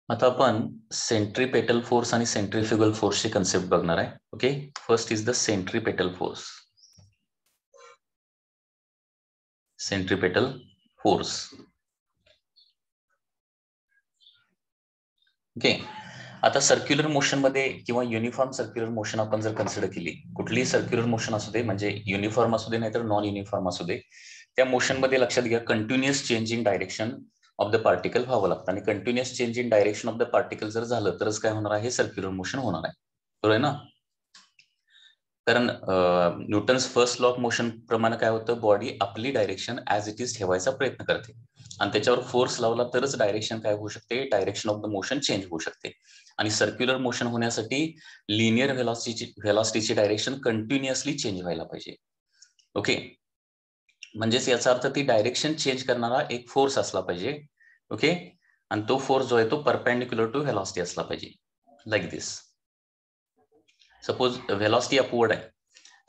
आता आपण centripetal force आणि सेंट्रीफ्युगल फोर्सची कन्सेप्ट बघणार आहे. Okay, first is the centripetal force. Centripetal force. Okay, आता सर्क्युलर मोशन मध्ये किंवा युनिफॉर्म सर्क्युलर मोशन आपण जर कन्सिडर केली, कुठलीही सर्क्युलर मोशन असू दे, म्हणजे युनिफॉर्म असू दे नाहीतर नॉन युनिफॉर्म असू दे, त्या मोशन मध्ये लक्षात घ्या continuous change in direction of the particle व्हावं लागतं. आणि continuous change in direction of the particle जर झालं तरच काय होणार आहे, सर्क्युलर मोशन होणार आहे. बरोबर आहे ना? कारण Newton's first law of motion प्रमाणे काय होतं, बॉडी आपली डायरेक्शन ऍज इट इज ठेवायचा प्रयत्न करते आणि त्याच्यावर फोर्स लावला तरच डायरेक्शन काय होऊ शकते, direction of the motion change होऊ शकते. आणि सर्क्युलर मोशन होण्यासाठी लिनियर व्हेलॉसिटीची डायरेक्शन कंटिन्युअसली चेंज व्हायला पाहिजे. ओके, म्हणजेच याचा अर्थ ती डायरेक्शन चेंज करणारा एक फोर्स असला पाहिजे. ओके, आणि तो फोर्स जो आहे तो परपेंडिक्युलर टू व्हेलॉसिटी असला पाहिजे, लाईक दिस. सपोज व्हेलॉसिटी अपवर्ड आहे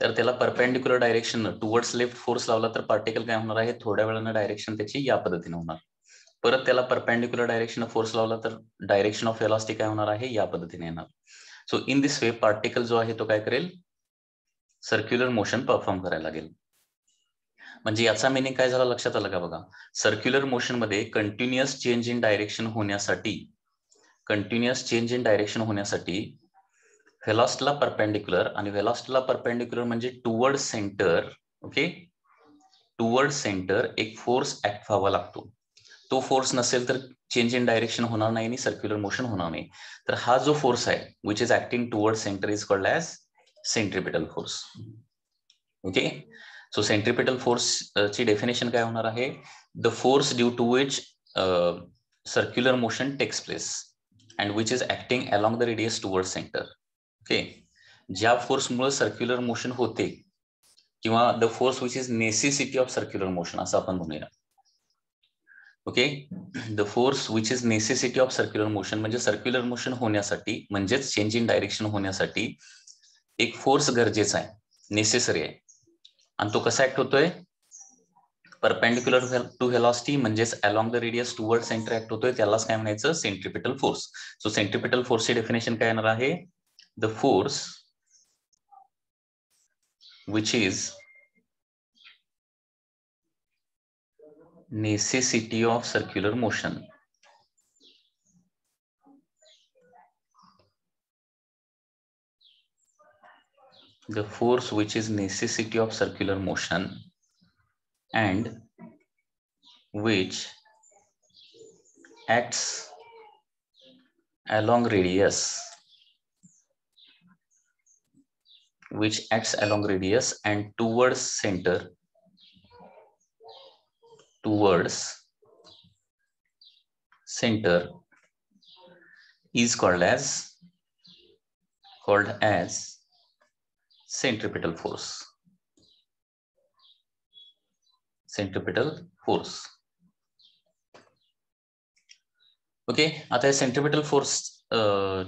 तर त्याला perpendicular direction towards left force लावला तर पार्टिकल काय होणार आहे, थोड्या वेळानं डायरेक्शन त्याची या पद्धतीने होणार. परत त्याला परपेंडिक्युलर डायरेक्शन फोर्स लावला तर डायरेक्शन ऑफ व्हेलॉसिटी काय होणार आहे, या पद्धतीने येणार. So in this way particle जो आहे तो काय करेल, सर्क्युलर मोशन परफॉर्म करायला लागेल. म्हणजे याचा मिनिंग काय झाला लक्षात आलं का बघा. सर्क्युलर मोशन मध्ये कंटिन्युअस चेंज इन डायरेक्शन होण्यासाठी व्हेलॉसिटीला परपेंडिक्युलर, आणि व्हेलॉसिटीला परपेंडिक्युलर म्हणजे toward centre. Okay, toward centre एक फोर्स ऍक्ट व्हावा लागतो. तो फोर्स नसेल तर चेंज इन डायरेक्शन होणार नाही आणि सर्क्युलर मोशन होणार नाही. तर हा जो फोर्स आहे which is acting toward centre is called as centripetal force. Okay, so centripetal force ची डेफिनेशन काय होणार आहे, the force due to which circular motion takes place and which is acting along the radius toward centre. Okay, ज्या फोर्समुळे circular motion होते किंवा the force which is necessity of circular motion असं आपण म्हणूया. ओके, the force which is necessity of circular motion म्हणजे circular motion होण्यासाठी म्हणजेच चेंज इन डायरेक्शन होण्यासाठी एक फोर्स गरजेचा आहे, नेसेसरी आहे. आणि तो कसा ऍक्ट होतोय, परपेंडिक्युलर टू व्हेलॉसिटी म्हणजेच along the radius toward centre act होतोय, त्यालाच काय म्हणायचं, सेंट्रिपेटल फोर्स. सो सेंट्रिपेटल फोर्सची डेफिनेशन काय येणार आहे, the force which is necessity of circular motion. The force which is necessity of circular motion and which acts along radius and towards center is called as centripetal force. Centripetal force. Okay, आता centripetal force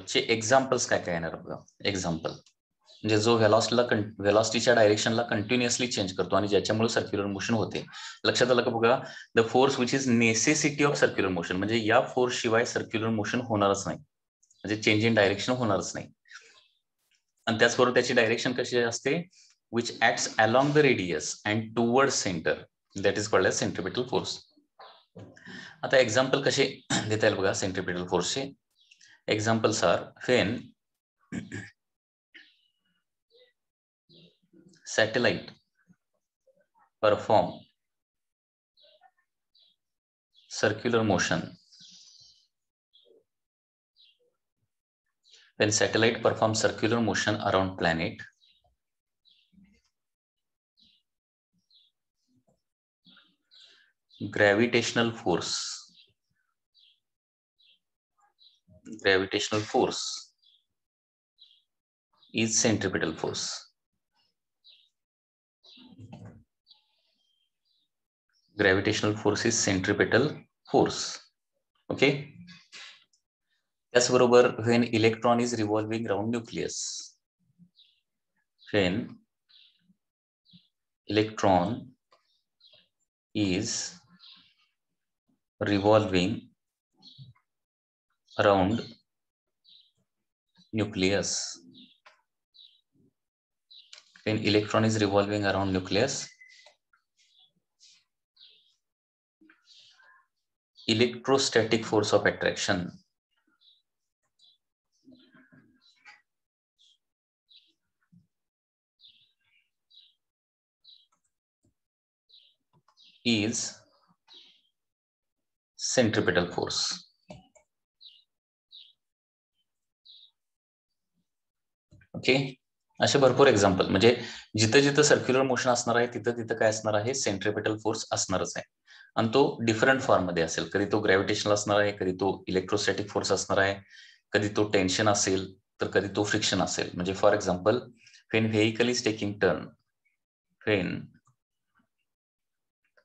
चे examples काय काय येणार बघा. Example म्हणजे जो व्हेलॉसिटीच्या डायरेक्शनला continuously change करतो आणि ज्याच्यामुळे सर्क्युलर मोशन होते. लक्षात आलं का बघा, the force which is necessity of circular motion म्हणजे या फोर्स शिवाय सर्क्युलर मोशन होणारच नाही, म्हणजे चेंज इन डायरेक्शन होणारच नाही. आणि त्याचबरोबर त्याची डायरेक्शन कशी असते, which acts along the radius and toward centre, that is called as centripetal force. आता एक्झाम्पल कसे देता येईल बघा सेंट्रिपेटल फोर्सचे. Examples are when satellite perform circular motion. When satellite performs circular motion around planet, gravitational force is centripetal force. Gravitational force is centripetal force. Okay, त्याचबरोबर when electron is revolving around nucleus, when electron is revolving around nucleus. When electron is revolving around nucleus, electrostatic force of attraction is centripetal force. Okay, असे भरपूर example, म्हणजे जिथं जिथं circular motion असणार आहे तिथं तिथं काय असणार आहे, सेंट्रिपेटल फोर्स असणारच आहे. आणि तो डिफरंट फॉर्म मध्ये असेल. कधी तो ग्रॅव्हिटेशनल असणार आहे, कधी तो इलेक्ट्रोस्टॅटिक फोर्स असणार आहे, कधी तो टेन्शन असेल, तर कधी तो फ्रिक्शन असेल. म्हणजे for example, when vehicle is taking turn, when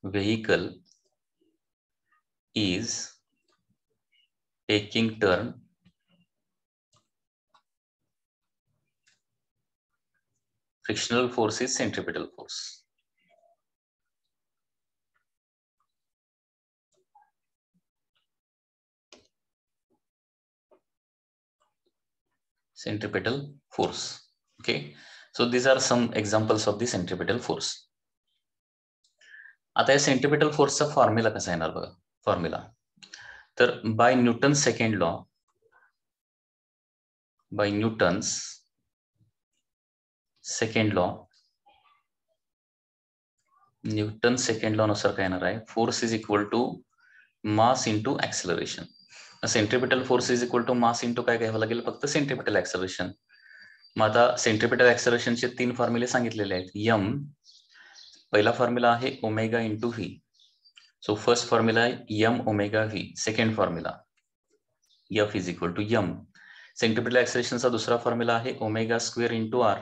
vehicle is taking turn, frictional force is centripetal force. Centripetal force. Okay, so these are some examples of the centripetal force. आता या centripetal फोर्सचा formula कसा येणार बघा. Formula तर by Newton second law, by Newton's second law, Newton second law नुसार काय येणार आहे, force is equal to mass into acceleration. Centripetal force is equal to mass into काय घ्यावं लागेल, फक्त सेंट्रिपेटल ऍक्सेलरेशन. मग आता सेंट्रिपेटल ऍक्सेलरेशनचे 3 फॉर्म्युले सांगितलेले आहेत. यम, पहिला फॉर्म्युला आहे omega into V. So first formula आहे M omega V. Second formula F is equal to M. Centripetal ऍक्सेलरेशनचा दुसरा फॉर्म्युला आहे omega square into R.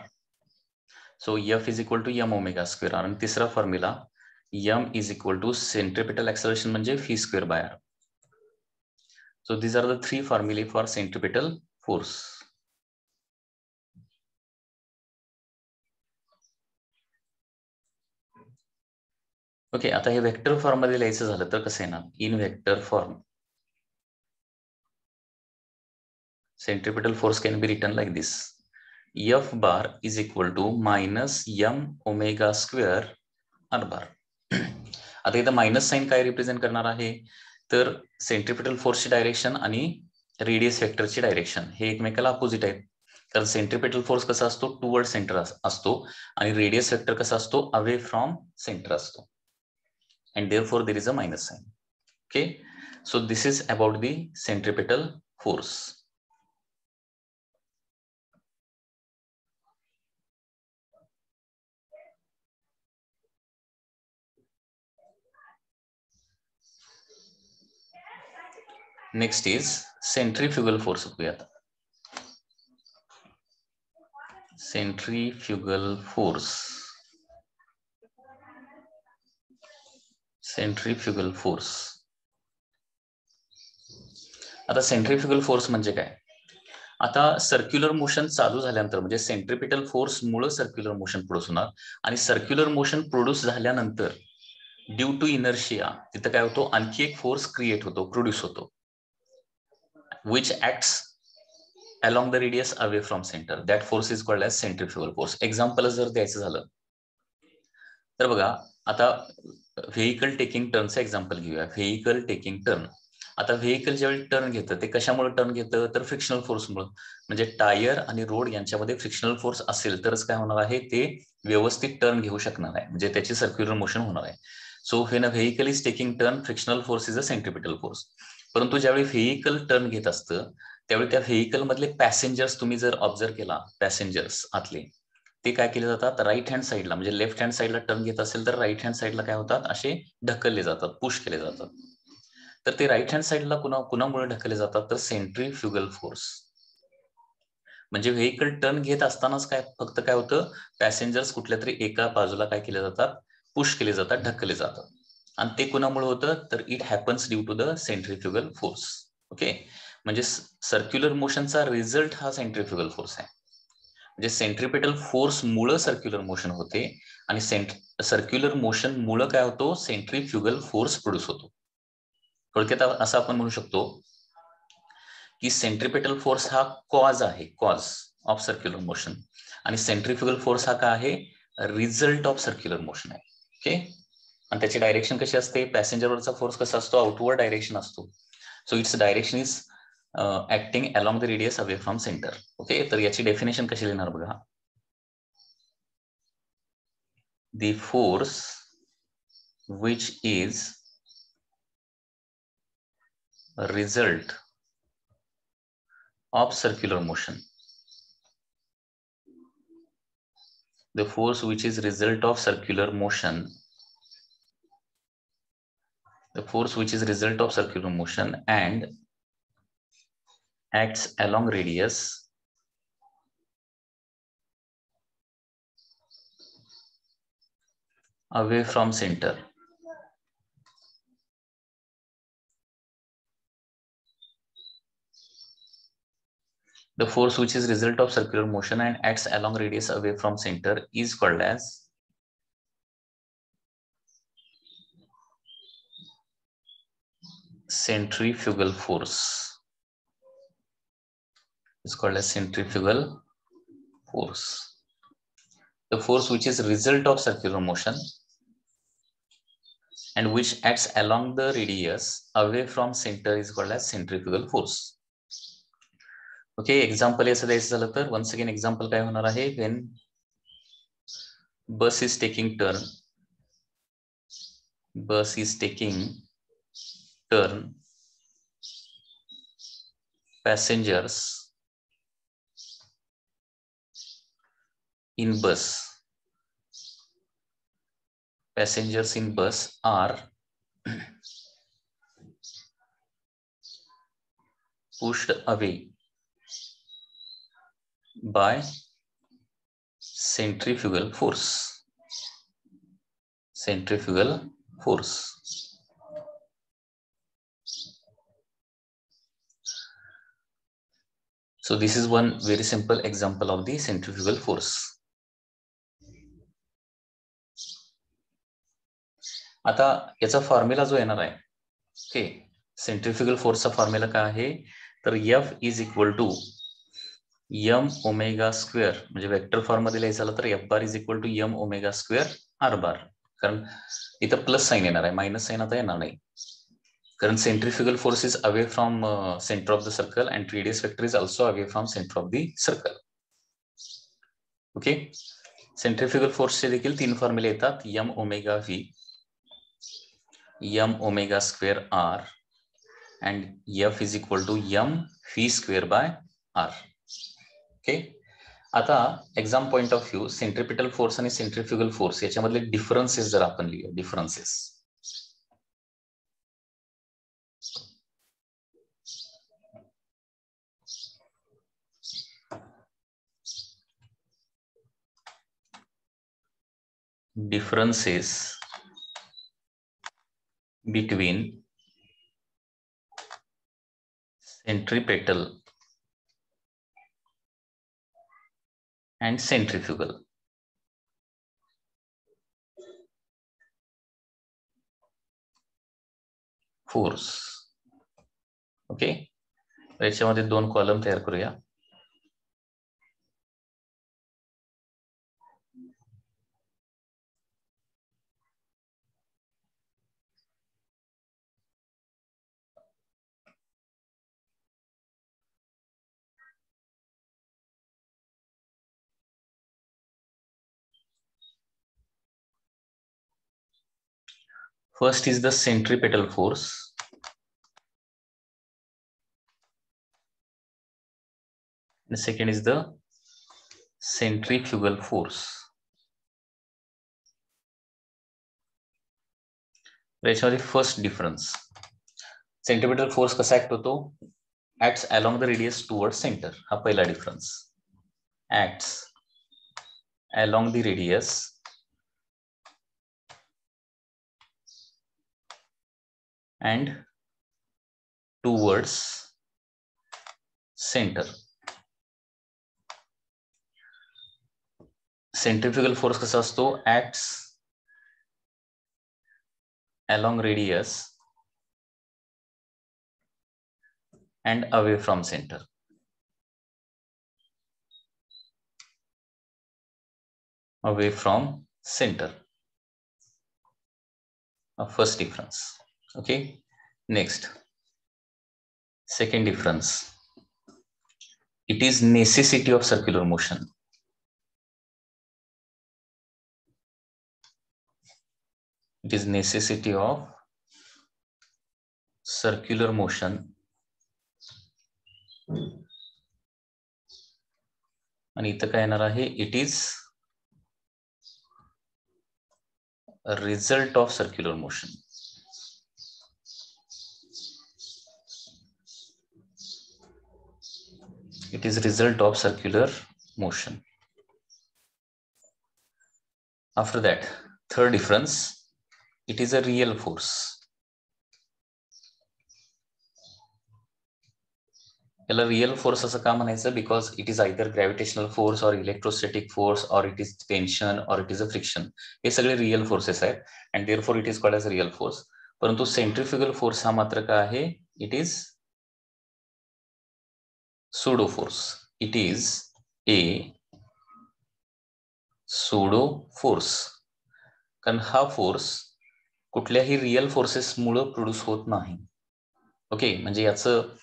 So F is equal to M omega square. आणि तिसरा formula M is equal to centripetal acceleration म्हणजे V square by R. So these are the 3 फॉर्म्युले for centripetal force. Okay, आता हे vector form मध्ये लिहायचं झालं तर कसं येणार, in vector form centripetal force can be written like this: F bar is equal to minus m omega square r bar. आता इथं मायनस साइन काय रिप्रेझेंट करणार आहे, तर सेंट्रिपेटल फोर्सची डायरेक्शन आणि रेडियस वेक्टरची डायरेक्शन हे एकमेकाला अपोजिट आहेत. कारण सेंट्रिपेटल फोर्स कसा असतो, टुवर्ड सेंटर असतो, आणि रेडियस वेक्टर कसा असतो, अवे फ्रॉम सेंटर असतो. And therefore there is a minus sign. Okay, so this is about the centripetal force. Next is centrifugal force. Centrifugal force. Centrifugal force. आता centrifugal force म्हणजे काय, आता circular motion चालू झाल्यानंतर म्हणजे सेंट्रिपेटल फोर्स मुळे circular motion produce होणार, आणि सर्क्युलर मोशन प्रोड्यूस झाल्यानंतर ड्यू टू इनर्शिया तिथं काय होतो, आणखी एक फोर्स क्रिएट होतो, प्रोड्यूस होतो, which acts along the radius away from center. That force is called as centrifugal force. Example जर द्यायचं झालं तर बघा, आता व्हेइकल टेकिंग टर्नचं एक्झाम्पल घेऊया. Vehicle taking turn. आता व्हेइकल ज्यावेळी टर्न घेतं ते कशामुळे टर्न घेतं, तर फ्रिक्शनल फोर्समुळे. म्हणजे टायर आणि रोड यांच्यामध्ये फ्रिक्शनल फोर्स असेल तरच काय होणार आहे, ते व्यवस्थित टर्न घेऊ शकणार आहे, म्हणजे त्याची सर्क्युलर मोशन होणार आहे. So when a vehicle is taking turn, frictional force is a centripetal force. परंतु ज्यावेळी व्हेइकल टर्न घेत असतं त्यावेळी त्या व्हेइकल मधले पॅसेंजर्स तुम्ही जर ऑब्झर्व केला, पॅसेंजर्स आतले ते काय केले जातात, राईट हँड साईडला म्हणजे लेफ्ट हँड साईडला टर्न घेत असेल तर राईट हँड साईडला काय होतात, असे ढकलले जातात, पुश केले जातात. तर ते राईट हँड साईडला कुणामुळे ढकलले जातात, तर सेंट्रिफ्युगल फोर्स. म्हणजे व्हेइकल टर्न घेत असतानाच काय फक्त काय होतं, पॅसेंजर्स कुठल्या तरी एका बाजूला काय केले जातात, पुश केले जातात, ढकलले जातात. आणि ते कुणामुळे होतं, तर it happens due to the centrifugal force. Okay, म्हणजे सर्क्युलर मोशनचा रिझल्ट हा सेंट्रिफ्युगल फोर्स आहे. म्हणजे सेंट्रिपेटल फोर्स मुळे सर्क्युलर मोशन होते, आणि सर्क्युलर मोशन मुळे काय होतो, सेंट्रिफ्युगल फोर्स प्रोड्यूस होतो. थोडक्यात असं आपण म्हणू शकतो की सेंट्रिपेटल फोर्स हा कॉज आहे, कॉज ऑफ सर्क्युलर मोशन, आणि सेंट्रिफ्युगल फोर्स हा काय आहे, रिझल्ट ऑफ सर्क्युलर मोशन आहे. ओके, आणि त्याची डायरेक्शन कशी असते, पॅसेंजरवरचा फोर्स कसा असतो, आउटवर्ड डायरेक्शन असतो. So its direction is acting along the radius away from centre. Okay, तर याची डेफिनेशन कशी लिहिणार बघा. The force which is a result of circular motion. The force which is result of circular motion. The force which is result of circular motion and acts along radius away from center. The force which is result of circular motion and acts along radius away from center is called as centrifugal force. It's called as centrifugal force. The force which is result of circular motion and which acts along the radius away from center is called as centrifugal force. Okay, example याचं द्यायचं झालं तर once again example काय होणार आहे, when bus is taking turn passengers in bus are pushed away by centrifugal force. So this is one very simple example of the centrifugal force. आता याचा formula जो येणार आहे, ओके, सेंट्रिफ्युगल फोर्सचा फॉर्म्युला काय आहे, तर F is equal to m omega square, म्हणजे vector form मध्ये लिहायचं झालं तर F bar is equal to m omega square r bar. कारण इथं प्लस साइन येणार आहे, मायनस साइन आता येणार नाही, कारण centrifugal force is away from center of the circle and radius vector is also away from center of the circle. Okay, centrifugal force चे देखील तीन फॉर्म्युले येतात, m omega v, m omega square r and F is equal to m v square by r. Okay, आता exam point of view centripetal force आणि centrifugal force याच्यामधले differences जर आपण लिहूया, differences. Differences between centripetal and centrifugal. Force. Okay, याच्यामध्ये दोन column तयार करूया. First is the centripetal force. The second is the centrifugal force. याच्यामध्ये फर्स्ट डिफरन्स, सेंट्रिपेटल फोर्स कसा ऍक्ट होतो, acts along the radius towards center. हा पहिला difference, acts along the radius and towards center. Centrifugal force कसा असतो, acts along radius and away from center. Away from center. First difference. Okay. Next, second difference. It is necessity of circular motion. It is necessity of circular motion. आणि इथं काय येणार आहे? It is a result of circular motion. It is result of circular motion. After that, third difference, it is a real force. याला real force असं का म्हणायचं? Because it is either gravitational force और इलेक्ट्रोस्टॅटिक फोर्स और it is tension और it is a friction. हे सगळे real forces आहेत and therefore it is called as real force. परंतु सेंट्रिफ्युगल फोर्स हा मात्र काय आहे? It is pseudo force. It is a pseudo force. कारण हा फोर्स कुठल्याही रियल फोर्सेसमुळे प्रोड्यूस होत नाही. ओके, म्हणजे याचं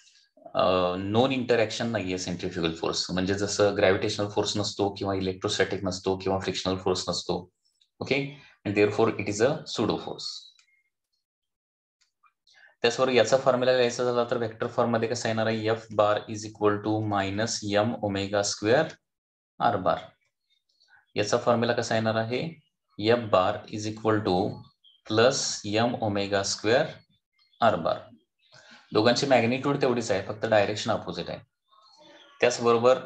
नॉन इंटरॅक्शन नाहीये सेंट्रिफ्युगल फोर्स. म्हणजे जसं ग्रॅव्हिटेशनल फोर्स नसतो किंवा इलेक्ट्रोस्टॅटिक नसतो किंवा फ्रिक्शनल फोर्स नसतो. Okay, and therefore it is a pseudo force. त्याचबरोबर याचा फॉर्म्युला लिहायचा झाला तर वेक्टर फॉर्म मध्ये कसा येणार आहे? F bar is equal to minus M omega square R bar. याचा फॉर्म्युला कसा येणार आहे? F bar is equal to plus M omega square R bar. दोघांची मॅग्निट्यूड तेवढीच आहे, फक्त डायरेक्शन अपोजिट आहे. त्याचबरोबर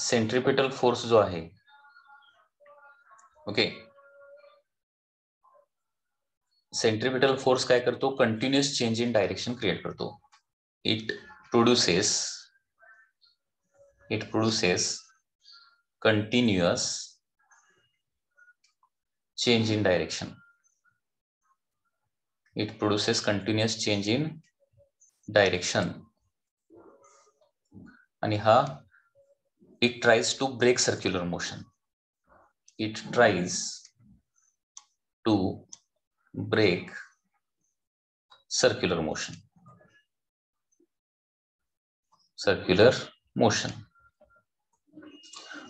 सेंट्रिपिटल फोर्स जो आहे, ओके, सेंट्रिपिटल फोर्स काय करतो? Continuous change in direction create करतो. It produces continuous change in direction. It produces continuous change in direction. आणि हा it tries to break circular motion. It tries to break circular motion.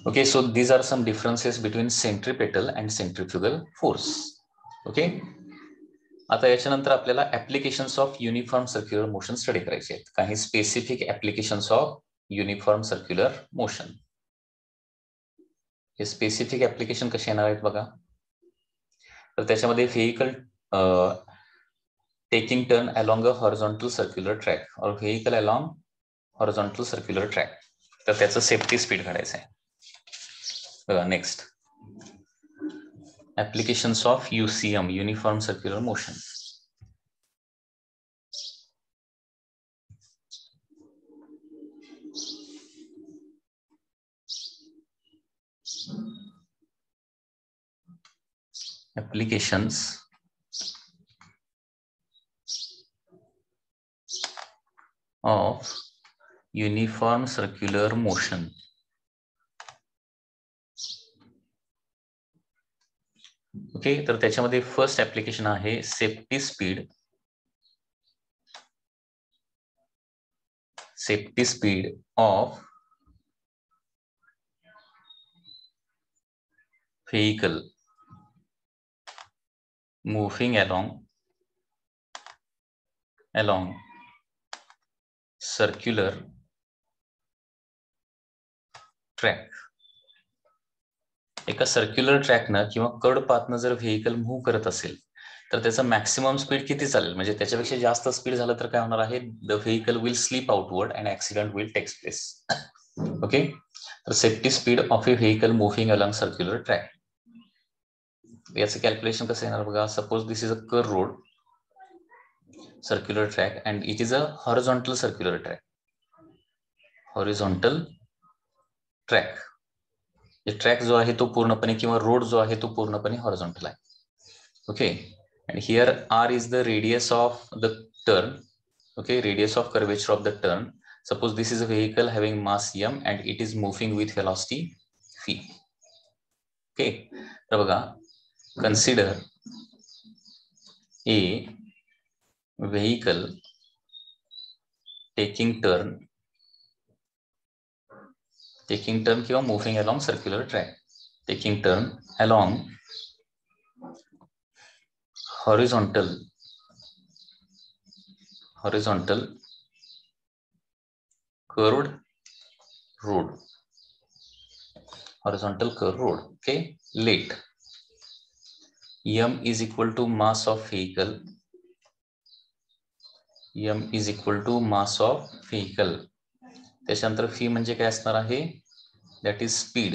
Okay, so these are some differences between centripetal and centrifugal force. Okay, आता याच्यानंतर आपल्याला applications of uniform circular motion study करायचे आहेत. काही specific applications of uniform circular motion. हे specific application कसे येणार आहेत बघा. तर त्याच्यामध्ये vehicle taking turn along a horizontal circular track or vehicle along horizontal circular track. तर त्याचं सेफ्टी स्पीड काढायचं आहे. Next, applications of UCM, uniform circular motion. Applications of uniform circular motion. Okay, तर त्याच्यामध्ये फर्स्ट ऍप्लिकेशन आहे safety speed. Safety speed of vehicle moving along circular track. एका circular ट्रॅकनं किंवा curd पाथनं जर व्हेइकल मूव्ह करत असेल तर त्याचा मॅक्सिमम स्पीड किती चालेल? म्हणजे त्याच्यापेक्षा जास्त स्पीड झालं तर काय होणार आहे? The vehicle will slip outward and accident will takes place. Okay, तर safety speed of a vehicle moving along circular track. याचं कॅल्क्युलेशन कसं येणार बघा. Suppose this is a curve road circular track and it is a horizontal circular track. Horizontal track, track जो आहे तो पूर्णपणे किंवा रोड जो आहे तो पूर्णपणे हॉरिझॉन्टल आहे. Okay, and here R is the radius of the turn. Okay, radius of curvature of the turn Suppose this is a vehicle having mass m and it is moving with velocity v. Okay, तर बघा, consider a vehicle taking turn किंवा moving along circular track, taking turn along horizontal curved road, okay, late. M is equal to mass of vehicle, त्याच्यानंतर v म्हणजे काय असणार आहे, that is speed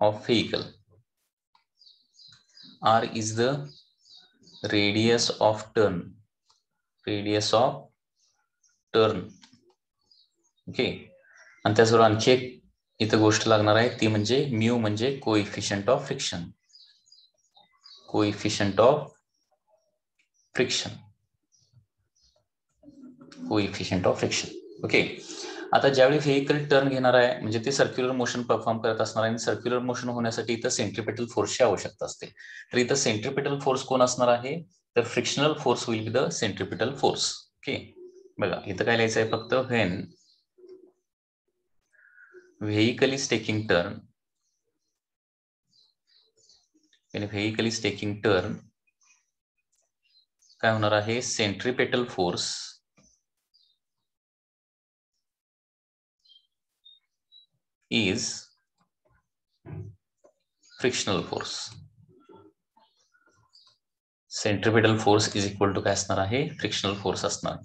of vehicle. R is the radius of turn, okay. आणि त्याचबरोबर आणखी एक इथं गोष्ट लागणार आहे, ती म्हणजे म्यू म्हणजे कोएफिशियंट ऑफ फ्रिक्शन. ओके. आता ज्यावेळी व्हेकल टर्न घेणार आहे म्हणजे ते सर्क्युलर मोशन परफॉर्म करत असणार आहे आणि सर्क्युलर मोशन होण्यासाठी इथं सेंट्रिपेटल फोर्सची आवश्यकता असते. तर इथं सेंट्रिपेटल फोर्स कोण असणार आहे, तर frictional force will be the centripetal force. Okay, बघा इथं काय लिहायचं आहे, फक्त when vehicle is taking turn, काय होणार आहे, centripetal force is frictional force. Centripetal force is equal to काय असणार आहे, फ्रिक्शनल फोर्स असणार.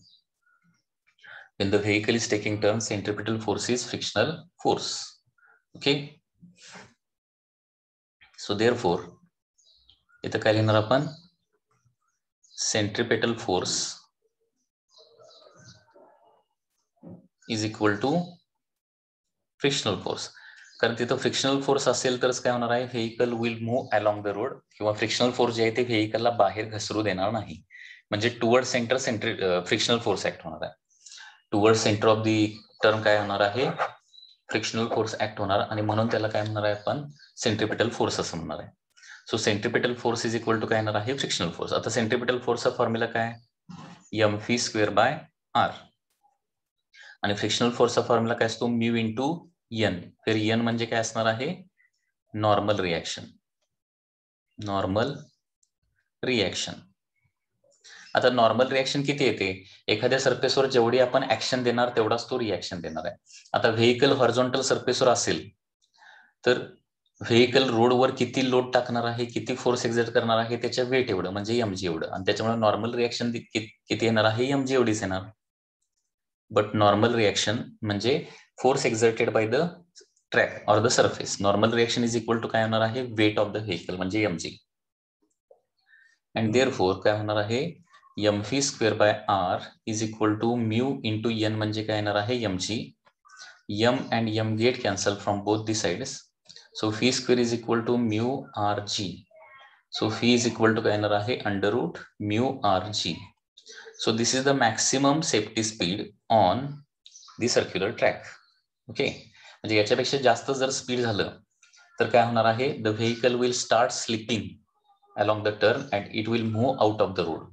When the vehicle is taking turn, centripetal force is frictional force. Okay, so therefore इथं काय लिहिणार आपण, centripetal force is equal to frictional force. कारण तिथं फ्रिक्शनल फोर्स असेल तरच काय होणार आहे, vehicle will move along the road, किंवा फ्रिक्शनल फोर्स जे आहे ते व्हेकलला बाहेर घसरू देणार नाही. म्हणजे toward centre frictional force act होणार आहे. Toward centre of the turn काय होणार आहे, फ्रिक्शनल फोर्स ऍक्ट होणार, आणि म्हणून त्याला काय म्हणणार आहे आपण, सेंट्रिपेटल फोर्स असं म्हणणार आहे. So centripetal force is equal to काय येणार आहे, फ्रिक्शनल फोर्स. आता सेंट्रिपेटल फोर्सचा फॉर्म्युला काय, mv²/r, आणि फ्रिक्शनल फोर्सचा फॉर्म्युला काय असतो, म्यू इंटू एन. फिर एन म्हणजे काय असणार आहे, नॉर्मल रिएक्शन. आता नॉर्मल रिएक्शन किती येते, एखाद्या सरफेसवर जेवढी आपण ऍक्शन देणार तेवढाच तो रिएक्शन देणार आहे. आता व्हेकल हॉरिझॉन्टल सरफेसवर असेल तर व्हेकल रोडवर किती लोड टाकणार आहे, किती फोर्स एक्झर्ट करणार आहे, त्याच्या वेट एवढं म्हणजे mg एवढं, आणि त्याच्यामुळे नॉर्मल रिएक्शन किती येणार आहे, mg एवढीच येणार. बट नॉर्मल रिएक्शन म्हणजे force exerted by the track or the surface. Normal reaction is equal to काय होणार आहे, वेट ऑफ द व्हेकल म्हणजे mg. अँड देअरफॉर काय होणार आहे, mv²/r is equal to mu into N म्हणजे काय येणार आहे, mg. m and m get cancel from both the sides, so v² is equal to mu rg. So v is equal to काय येणार आहे, √ mu rg. So this is the maximum safety speed on the circular track. Okay, म्हणजे याच्यापेक्षा जास्त जर speed झालं तर काय होणार आहे, the vehicle will start slipping along the turn and it will move out of the road,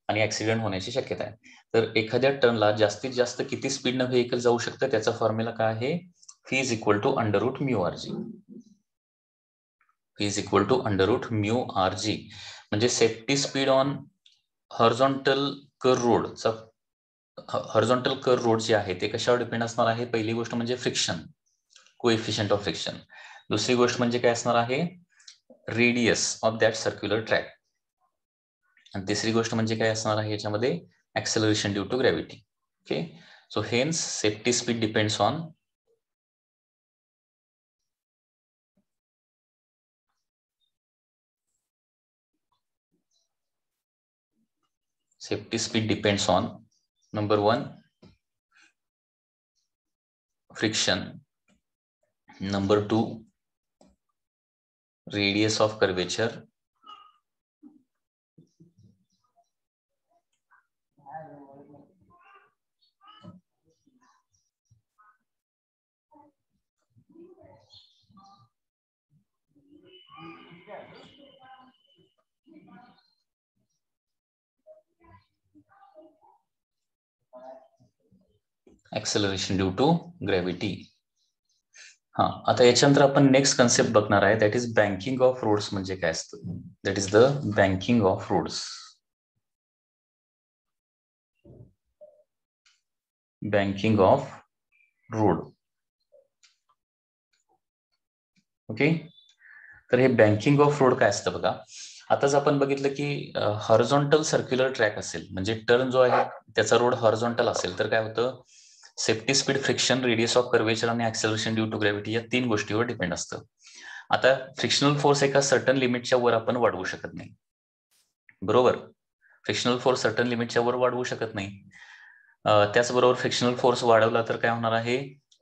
आणि ऍक्सिडेंट होण्याची शक्यता आहे. तर एखाद्या टर्नला जास्तीत जास्त किती स्पीडनं व्हेकल जाऊ शकतं त्याचा फॉर्म्युला काय आहे, v is equal to √ mu rg. v is equal to √ mu rg. म्हणजे safety speed on horizontal curve रोडचा, हॉरिझॉन्टल कर्व रोड जे आहे ते कशावर डिपेंड असणार आहे, पहिली गोष्ट म्हणजे फ्रिक्शन, कोएफिशियंट ऑफ फ्रिक्शन. दुसरी गोष्ट म्हणजे काय असणार आहे, radius of that circular track. आणि तिसरी गोष्ट म्हणजे काय असणार आहे याच्यामध्ये, acceleration due to gravity. Okay, so hence safety speed depends on number 1 friction, number 2 radius of curvature, acceleration due to gravity. हा, आता याच्यानंतर आपण नेक्स्ट कन्सेप्ट बघणार आहे, that is banking of roads. म्हणजे काय असतं? That is the banking of roads. Banking of road. Okay, तर हे बँकिंग ऑफ रोड काय असतं बघा. आताच आपण बघितलं की हॉरिझॉन्टल सर्क्युलर ट्रॅक असेल, म्हणजे टर्न जो आहे त्याचा रोड हॉरिझॉन्टल असेल, तर काय होतं? Safety, speed, friction, radius of curvature आणि ऍक्सेलरेशन ड्यू टू ग्रॅव्हिटी या 3 गोष्टीवर डिपेंड असतं. आता फ्रिक्शनल फोर्स एका सर्टन लिमिटच्या वर आपण वाढवू शकत नाही, बरोबर? फ्रिक्शनल फोर्स सर्टन लिमिटच्या वर वाढवू शकत नाही. त्याचबरोबर फ्रिक्शनल फोर्स वाढवला तर काय होणार आहे?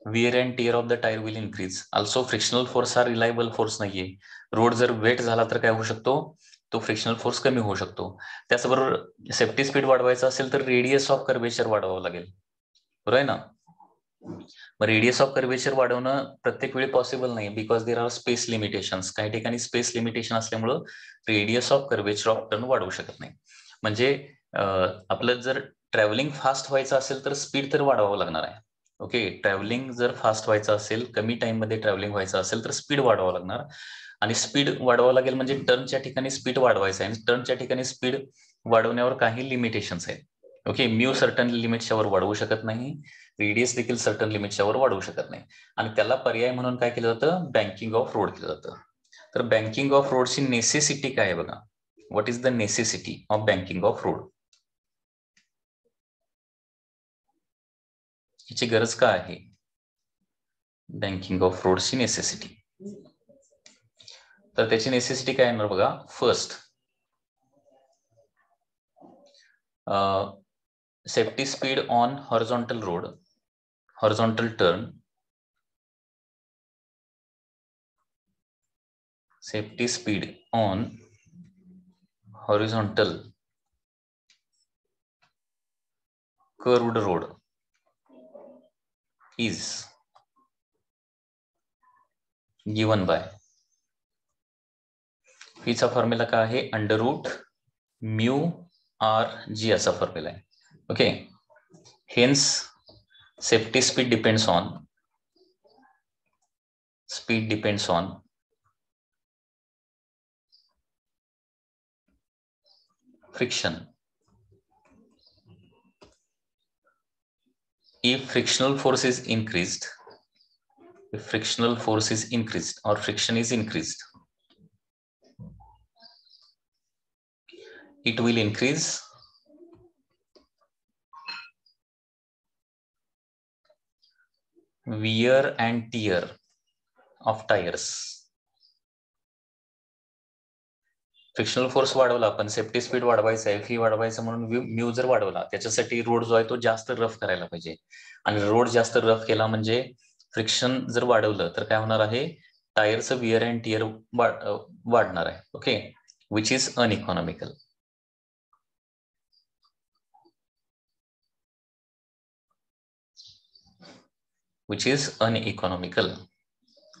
Where and tear of the tyre will increase. Also frictional force हा रिलायबल फोर्स नाहीये. रोड जर वेट झाला तर काय होऊ शकतो? तो फ्रिक्शनल फोर्स कमी होऊ शकतो. त्याचबरोबर सेफ्टी स्पीड वाढवायचा असेल तर रेडियस ऑफ कर्वेचर वाढवावं लागेल, बरोबर आहे ना? मग रेडियस ऑफ कर्वेचर वाढवणं प्रत्येक वेळी पॉसिबल नाही, because there are space limitations. काही ठिकाणी स्पेस लिमिटेशन असल्यामुळं radius of curvature of turn वाढवू शकत नाही. म्हणजे आपलं जर ट्रॅव्हलिंग फास्ट व्हायचं असेल तर स्पीड तर वाढवावं लागणार आहे. ओके, ट्रॅव्हलिंग जर फास्ट व्हायचं असेल, कमी टाइम मध्ये ट्रॅव्हलिंग व्हायचं असेल तर स्पीड वाढवावं लागणार. आणि स्पीड वाढवावं लागेल म्हणजे टर्नच्या ठिकाणी स्पीड वाढवायचं आहे, आणि टर्नच्या ठिकाणी स्पीड वाढवण्यावर काही लिमिटेशन्स आहेत. ओके, म्यू सर्टन लिमिटच्या वर वाढवू शकत नाही, रेडियस देखील सर्टन लिमिटच्या वर वाढवू शकत नाही. आणि त्याला पर्याय म्हणून काय केलं जातं? बँकिंग ऑफ रोड केलं जातं. तर बँकिंग ऑफ रोडची नेसेसिटी काय आहे बघा. What is the necessity of banking of road? याची गरज का आहे? बँकिंग ऑफ रोडची नेसेसिटी. तर त्याची नेसेसिटी काय येणार बघा. First, safety speed on horizontal road, horizontal turn. Safety speed on horizontal curved road is given by, हिचा फॉर्म्युला काय आहे? Under root mu R G असा फॉर्म्युला आहे. Okay, hence safety speed depends on friction. If frictional force is increased, or friction is increased, it will increase wear and tear of tires. Frictional force वाढवला, पण safety speed वाढवायचं आहे, fee वाढवायचं म्हणून mu जर वाढवला, त्याच्यासाठी रोड जो आहे तो जास्त रफ करायला पाहिजे. आणि रोड जास्त रफ केला म्हणजे फ्रिक्शन जर वाढवलं तर काय होणार आहे? टायरचं विअर अँड टिअर वाढणार आहे. Okay, which is uneconomical.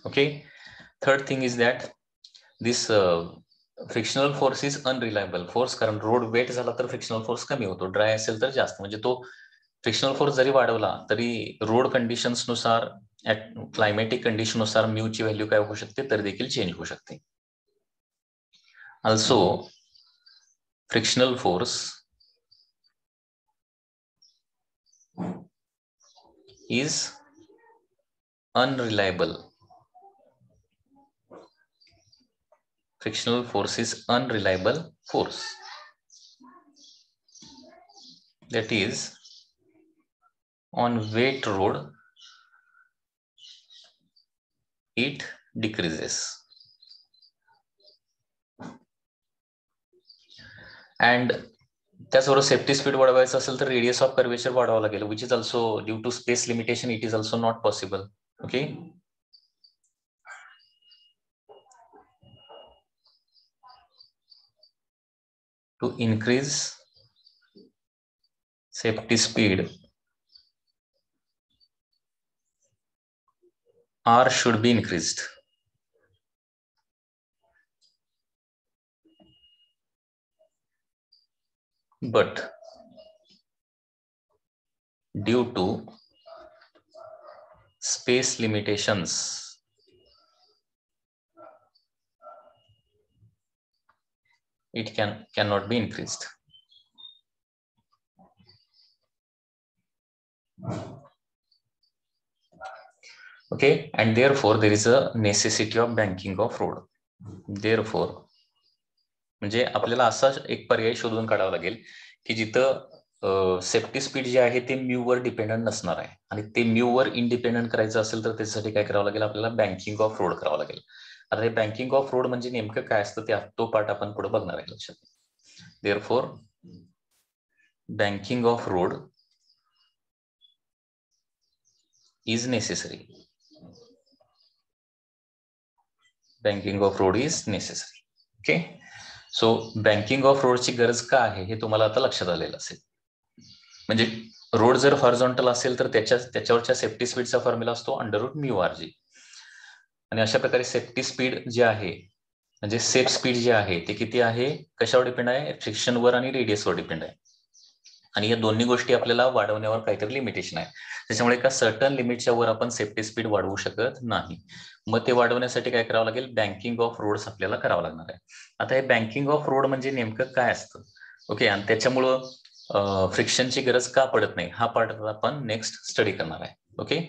Okay, third thing is that this frictional force is unreliable force. कारण रोड वेट झाला तर फ्रिक्शनल फोर्स कमी होतो, ड्राय असेल तर जास्त. म्हणजे तो फ्रिक्शनल फोर्स जरी वाढवला तरी रोड कंडिशन्स नुसार, क्लायमॅटिक कंडिशन नुसार म्यूची व्हॅल्यू काय होऊ शकते? तर देखील चेंज होऊ शकते. Also frictional force is unreliable. Frictional force is unreliable force. That is, on wet road, it decreases. And त्याचबरोबर सेफ्टी स्पीड वाढवायचं असेल तर रेडियस ऑफ कर्वेचर वाढवावं लागेल, which is also due to space limitation, it is also not possible. Okay, to increase safety speed, R should be increased. But due to space limitations it cannot be increased. Okay, and therefore there is a necessity of banking of road. Therefore म्हणजे आपल्याला असा एक पर्याय शोधून काढावा लागेल की जिथं सेफ्टी स्पीड जे आहे ते म्यू वर डिपेंडंट नसणार आहे आणि ते म्यू वर इंडिपेंडंट करायचं असेल तर त्याच्यासाठी काय करावं लागेल आपल्याला बँकिंग ऑफ रोड करावं लागेल. आता हे बँकिंग ऑफ रोड म्हणजे नेमकं काय असतं तो पार्ट आपण पुढे बघणार आहे लक्षात. Therefore banking of road is necessary. Banking of road is necessary. Okay, so banking of road ची गरज का आहे हे तुम्हाला आता लक्षात आलेलं असेल. म्हणजे रोड जर हॉरिझॉन्टल असेल तर त्याच्यावरच्या सेफ्टी स्पीडचा फॉर्म्युला असतो √μrg आणि अशा प्रकारे सेफ्टी स्पीड जे आहे म्हणजे सेफ स्पीड जे आहे ते किती आहे, कशावर डिपेंड आहे, फ्रिक्शनवर आणि रेडियसवर डिपेंड आहे. आणि या दोन्ही गोष्टी आपल्याला वाढवण्यावर काहीतरी लिमिटेशन आहे. त्याच्यामुळे एका सर्टन लिमिटच्या वर आपण सेफ्टी स्पीड वाढवू शकत नाही. मग ते वाढवण्यासाठी काय करावं लागेल, बँकिंग ऑफ रोड्स आपल्याला करावं लागणार आहे. आता हे बँकिंग ऑफ रोड म्हणजे नेमकं काय असतं. ओके, आणि त्याच्यामुळं फ्रिक्शनची गरज का पडत नाही हा पार्ट आपण नेक्स्ट स्टडी करणार आहे. ओके.